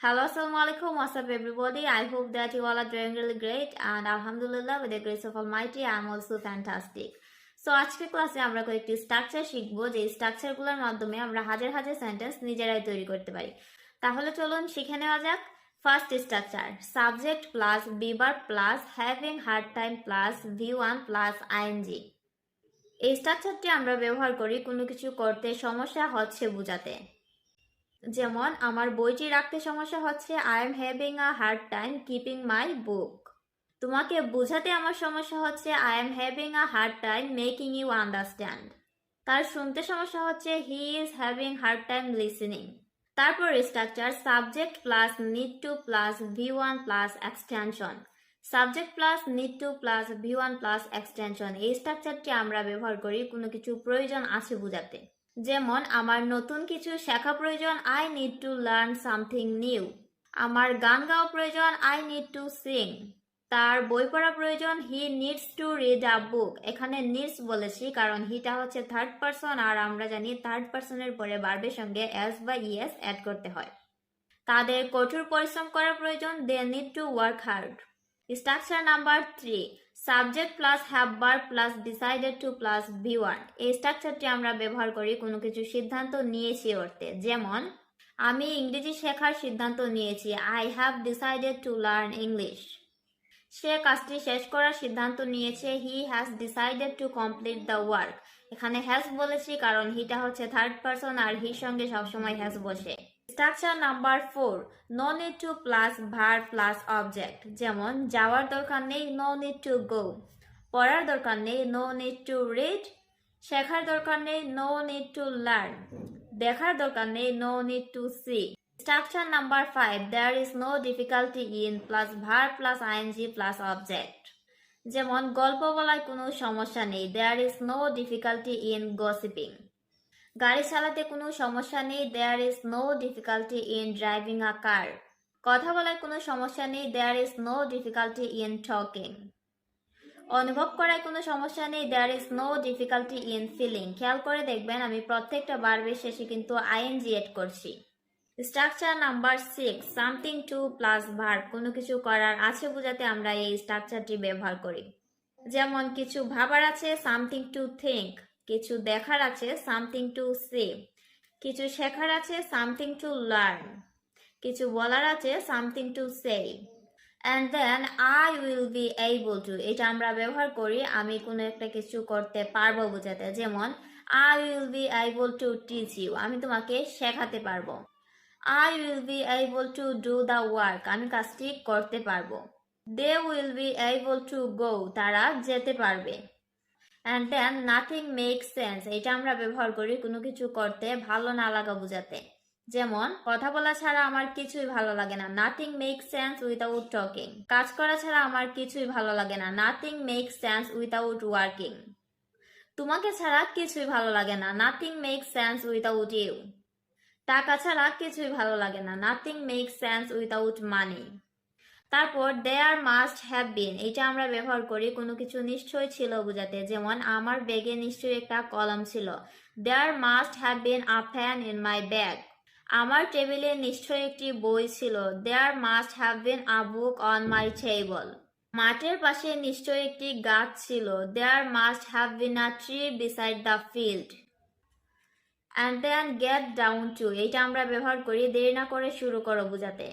Hello, assalamu alaikum. What's up, everybody? I hope that you all are doing really great, and alhamdulillah, with the grace of Almighty, I am also fantastic. So আজকের ক্লাসে আমরা কয়েকটি structure শিখব, যে স্ট্রাকচারগুলোর মাধ্যমে আমরা হাজার হাজার সেন্টেন্স নিজেরাই তৈরি করতে পারি। তাহলে চলুন শিখে নেওয়া যাক। First structure, subject plus be verb plus having hard time plus V1 plus ING. এই স্ট্রাকচারটি আমরা ব্যবহার করি কোনো কিছু করতে সমস্যা হচ্ছে বোঝাতে। যেমন আমার বইটি রাখতে সমস্যা হচ্ছে, I am having a hard time keeping my book. তোমাকে বোঝাতে আমার সমস্যা হচ্ছে, I am having a hard time making you understand. তার শুনতে সমস্যা হচ্ছে, he is having hard time listening. তারপর structure, subject plus need to plus V1 plus extension. Subject plus need to plus V1 plus extension, এই স্ট্রাকচারটি আমরা ব্যবহার করি কোনো কিছু প্রয়োজন আছে বোঝাতে। যেমন আমার নতুন কিছু শেখা প্রয়োজন, I need to learn something new. আমার গান গাওয়া প্রয়োজন, আই নিড টু সিং। তার বই পড়া প্রয়োজন, he needs to read a book. এখানে নিডস বলেছি কারণ হিটা হচ্ছে থার্ড পারসন, আর আমরা জানি থার্ড পারসনের পরে ভার্বের সঙ্গে এস বা ইএস অ্যাড করতে হয়। তাদের কঠোর পরিশ্রম করা প্রয়োজন, they need to work hard. Structure number 3, subject plus have verb plus decided to plus V1। এই স্ট্রাকচারটি আমরা ব্যবহার করি কোনো কিছু সিদ্ধান্ত নিয়েছি অর্থে। যেমন আমি ইংরেজি শেখার সিদ্ধান্ত নিয়েছি, I have decided to learn English. সে কাজটি শেষ করার সিদ্ধান্ত নিয়েছে, he has decided to complete the work. এখানে হ্যাজ বলেছি কারণ হিটা হচ্ছে থার্ড পারসন, আর হির সঙ্গে সবসময় হ্যাজ বসে। Structure number 4, no need to plus verb plus object. যেমন যাওয়ার দরকার নেই, নো নিড টু গো। পড়ার দরকার নেই, নো নিড টু রিড। শেখার দরকার নেই, নো নিড টু লার্ন। দেখার দরকার নেই, no need to see. Structure number 5, there is no difficulty in plus verb plus ING plus object. যেমন গল্প বলায় কোনো সমস্যা নেই, there is no difficulty in gossiping. গাড়ি চালাতে কোনো সমস্যা নেই, there is no difficulty in driving a car. কথা বলায় কোনো সমস্যা নেই, there is no difficulty in talking. অনুভব করায় কোনো সমস্যা নেই, there is no difficulty in feeling. খেয়াল করে দেখবেন আমি প্রত্যেকটা ভার্বের শেষে কিন্তু আইএনজি এড করছি। Structure number 6, something to plus verb. কোনো কিছু করার আছে বোঝাতে আমরা এই স্ট্রাকচারটি ব্যবহার করি। যেমন কিছু ভাবার আছে, সামথিং টু থিঙ্ক। কিছু দেখার আছে, সামথিং টু সি। কিছু শেখার আছে, সামথিং টু লার্ন। কিছু বলার আছে, something to say. And then I will be able to, এটা আমরা ব্যবহার করি আমি কোনো একটা কিছু করতে পারবো বোঝাতে। যেমন I will be able to teach you, আমি তোমাকে শেখাতে পারবো। I will be able to do the work, আমি কাজটি করতে পারবো। They will be able to go, তারা যেতে পারবে। And then nothing makes sense, এটা আমরা ব্যবহার করি কোনো কিছু করতে ভালো না লাগা বোঝাতে। যেমন কথা বলা ছাড়া আমার কিছুই ভালো লাগে না, nothing makes sense without talking. কাজ করা ছাড়া আমার কিছুই ভালো লাগে না, nothing makes sense without working. তোমাকে ছাড়া কিছুই ভালো লাগে না, nothing makes sense without you. টাকা ছাড়া কিছুই ভালো লাগে না, nothing makes sense without money. তারপর দেয়ার মাস্ট হ্যাভ বিন, এটা আমরা ব্যবহার করি কোনো কিছু নিশ্চয় ছিল বোঝাতে। যেমন আমার ব্যাগে নিশ্চয়ই একটা কলম ছিল, there must have been a pen in my bag. আমার টেবিলে নিশ্চয় একটি বই ছিল, there must have been a book on my table. মাঠের পাশে নিশ্চয় একটি গাছ ছিল, there must have been a tree beside the field. And then get down to, এটা আমরা ব্যবহার করি দেরি না করে শুরু করো বোঝাতে।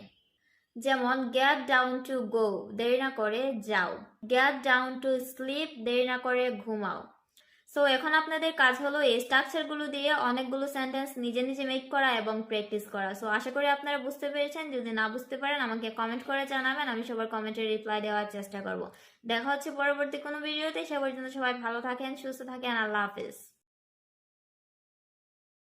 যেমন গেট ডাউন টু গো, দেরি না করে যাও। গেট ডাউন টু স্লিপ, দেরি না করে ঘুমাও। সো এখন আপনাদের কাজ হলো এই স্ট্রাকচারগুলো দিয়ে অনেকগুলো সেন্টেন্স নিজে নিজে মেক করা এবং প্র্যাকটিস করা। সো আশা করি আপনারা বুঝতে পেরেছেন। যদি না বুঝতে পারেন আমাকে কমেন্ট করে জানাবেন, আমি সবার কমেন্টের রিপ্লাই দেওয়ার চেষ্টা করব। দেখা হচ্ছে পরবর্তী কোনো ভিডিওতে। সে পর্যন্ত সবাই ভালো থাকেন, সুস্থ থাকেন। আল্লাহ হাফিজ।